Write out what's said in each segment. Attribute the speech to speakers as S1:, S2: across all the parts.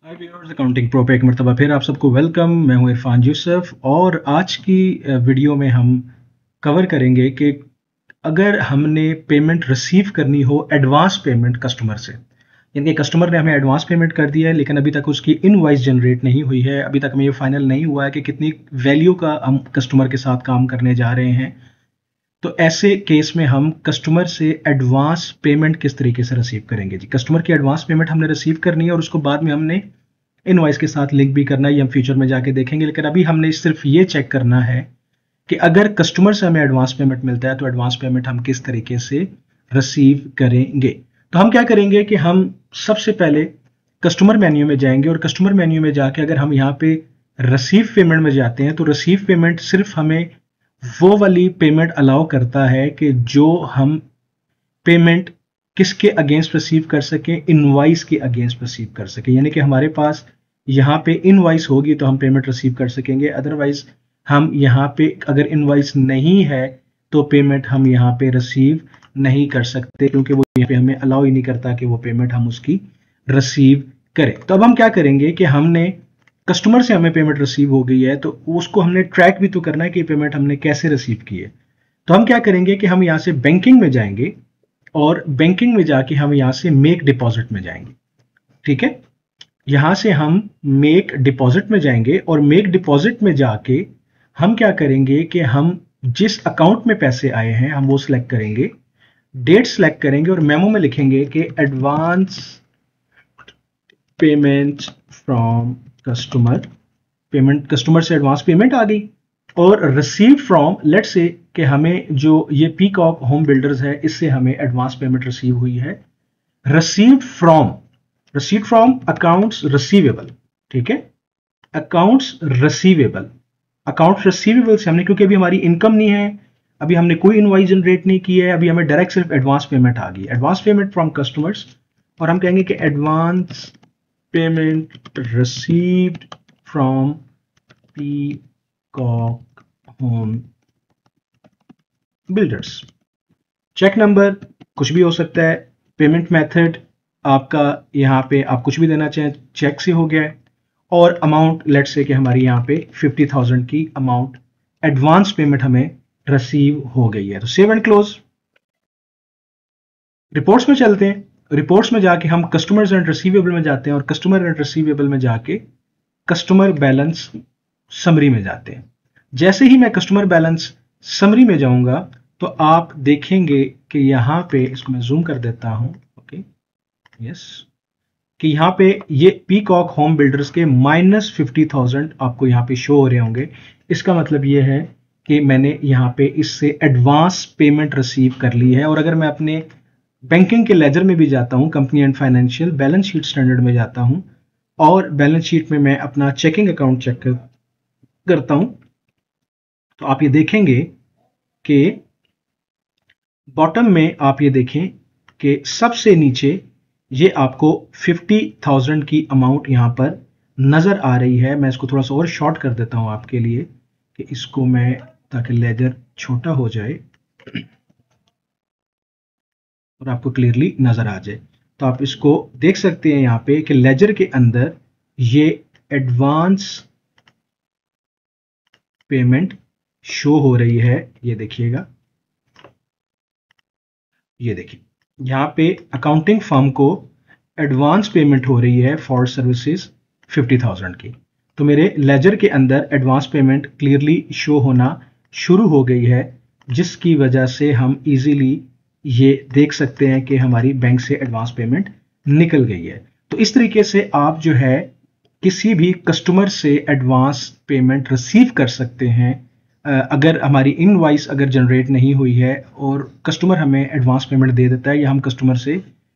S1: हाय viewers, accounting pro पे एक मरतबा फिर आप सबको वेलकम। मैं हूं इरफान यूसुफ और आज की वीडियो में हम कवर करेंगे कि अगर हमने पेमेंट रिसीव करनी हो, एडवांस पेमेंट कस्टमर से, यानी कस्टमर ने हमें एडवांस पेमेंट कर दिया है लेकिन अभी तक उसकी इनवॉइस जनरेट नहीं हुई है, अभी तक हमें ये फाइनल नहीं हुआ है कि कितनी वैल्यू का हम कस्टमर के साथ काम करने जा रहे हैं। तो ऐसे केस में हम कस्टमर से एडवांस पेमेंट किस तरीके से रिसीव करेंगे जी। कस्टमर की एडवांस पेमेंट हमने रिसीव करनी है और उसको बाद में हमने इनवॉइस के साथ लिंक भी करना है, ये हम फ्यूचर में जाके देखेंगे। लेकिन अभी हमने सिर्फ ये चेक करना है कि अगर कस्टमर से हमें एडवांस पेमेंट मिलता है तो एडवांस पेमेंट हम किस तरीके से रिसीव करेंगे। तो हम क्या करेंगे कि हम सबसे पहले कस्टमर मेन्यू में जाएंगे और कस्टमर मेन्यू में जाके अगर हम यहाँ पे रिसीव पेमेंट में जाते हैं तो रिसीव पेमेंट सिर्फ हमें वो वाली पेमेंट अलाउ करता है कि जो हम पेमेंट किसके अगेंस्ट रिसीव कर सकें, इनवॉइस के अगेंस्ट रिसीव कर सकें। यानी कि हमारे पास यहाँ पे इनवॉइस होगी तो हम पेमेंट रिसीव कर सकेंगे, अदरवाइज हम यहाँ पे अगर इनवॉइस नहीं है तो पेमेंट हम यहाँ पे रिसीव नहीं कर सकते, क्योंकि वो यहाँ पे हमें अलाउ ही नहीं करता कि वो पेमेंट हम उसकी रिसीव करें। तो अब हम क्या करेंगे कि हमने कस्टमर से हमें पेमेंट रिसीव हो गई है तो उसको हमने ट्रैक भी तो करना है कि पेमेंट हमने कैसे रिसीव की है। तो हम क्या करेंगे कि हम यहाँ से बैंकिंग में जाएंगे और बैंकिंग में जाके हम यहाँ से मेक डिपॉजिट में जाएंगे। ठीक है, यहां से हम मेक डिपॉजिट में जाएंगे और मेक डिपॉजिट में जाके हम क्या करेंगे कि हम जिस अकाउंट में पैसे आए हैं हम वो सिलेक्ट करेंगे, डेट सिलेक्ट करेंगे और मेमो में लिखेंगे कि advance payment from customer, payment customer से एडवांस पेमेंट आ गई। और रिसीव फ्रॉम, लेट्स से कि हमें जो ये पीकॉक होम बिल्डर्स है इससे हमें एडवांस पेमेंट रिसीव हुई है। Received from accounts receivable. ठीक है, अकाउंट्स रिसीवेबल, अकाउंट्स रिसीवेबल से हमने, क्योंकि अभी हमारी इनकम नहीं है, अभी हमने कोई इनवॉइस जनरेट नहीं की है, अभी हमें डायरेक्ट सिर्फ एडवांस पेमेंट आ गई, एडवांस पेमेंट फ्रॉम कस्टमर्स। और हम कहेंगे कि advance payment received from Peacock Home Builders. Cheque number कुछ भी हो सकता है, पेमेंट मेथड आपका यहाँ पे आप कुछ भी देना चाहें, चेक से हो गया है। और अमाउंट लेट्स से कि हमारी यहाँ पे 50,000 की अमाउंट एडवांस पेमेंट हमें रिसीव हो गई है। तो सेव एंड क्लोज। रिपोर्ट्स में चलते हैं, रिपोर्ट्स में जाके हम कस्टमर्स एंड रिसीवेबल में जाते हैं और कस्टमर एंड रिसीवेबल में जाके कस्टमर बैलेंस समरी में जाते हैं। जैसे ही मैं कस्टमर बैलेंस समरी में जाऊंगा तो आप देखेंगे कि यहाँ पे, इसको मैं जूम कर देता हूं, ओके यस, कि यहाँ पे ये पीकॉक होम बिल्डर्स के -50,000 आपको यहाँ पे शो हो रहे होंगे। इसका मतलब ये है कि मैंने यहाँ पे इससे एडवांस पेमेंट रिसीव कर ली है। और अगर मैं अपने बैंकिंग के लेजर में भी जाता हूँ, company and financial balance sheet standard में जाता हूँ और बैलेंस शीट में मैं अपना चेकिंग अकाउंट चेक करता हूँ, तो आप ये देखेंगे कि बॉटम में आप ये देखें कि सबसे नीचे ये आपको 50,000 की अमाउंट यहां पर नजर आ रही है। मैं इसको थोड़ा सा और शॉर्ट कर देता हूं आपके लिए कि इसको मैं, ताकि लेजर छोटा हो जाए और आपको क्लियरली नजर आ जाए। तो आप इसको देख सकते हैं यहां पे कि लेजर के अंदर ये एडवांस पेमेंट शो हो रही है। ये देखिएगा, ये देखिए यहाँ पे अकाउंटिंग फर्म को एडवांस पेमेंट हो रही है फॉर सर्विसेज 50,000 की। तो मेरे लेजर के अंदर एडवांस पेमेंट क्लियरली शो होना शुरू हो गई है, जिसकी वजह से हम इजीली ये देख सकते हैं कि हमारी बैंक से एडवांस पेमेंट निकल गई है। तो इस तरीके से आप जो है किसी भी कस्टमर से एडवांस पेमेंट रिसीव कर सकते हैं। अगर हमारी इनवॉइस अगर जनरेट नहीं हुई है और कस्टमर हमें एडवांस पेमेंट दे देता है या हम कस्टमर से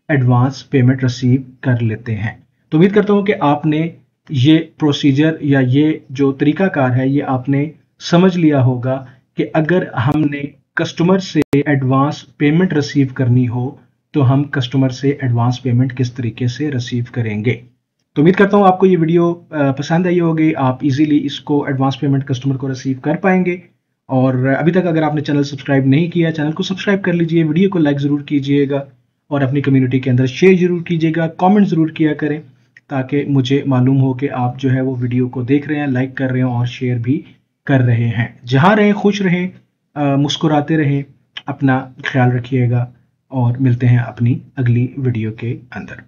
S1: एडवांस पेमेंट रिसीव कर लेते हैं। तो उम्मीद करता हूं कि आपने ये प्रोसीजर या ये जो तरीकाकार है ये आपने समझ लिया होगा कि अगर हमने कस्टमर से एडवांस पेमेंट रिसीव करनी हो तो हम कस्टमर से एडवांस पेमेंट किस तरीके से रिसीव करेंगे। तो उम्मीद करता हूँ आपको ये वीडियो पसंद आई होगी, आप इजीली इसको एडवांस पेमेंट कस्टमर को रिसीव कर पाएंगे। और अभी तक अगर आपने चैनल सब्सक्राइब नहीं किया, चैनल को सब्सक्राइब कर लीजिए, वीडियो को लाइक ज़रूर कीजिएगा और अपनी कम्युनिटी के अंदर शेयर ज़रूर कीजिएगा, कमेंट ज़रूर किया करें। ताकि मुझे मालूम हो कि आप जो है वो वीडियो को देख रहे हैं, लाइक कर रहे हैं और शेयर भी कर रहे हैं। जहाँ रहें खुश रहें, मुस्कुराते रहें, अपना ख्याल रखिएगा और मिलते हैं अपनी अगली वीडियो के अंदर।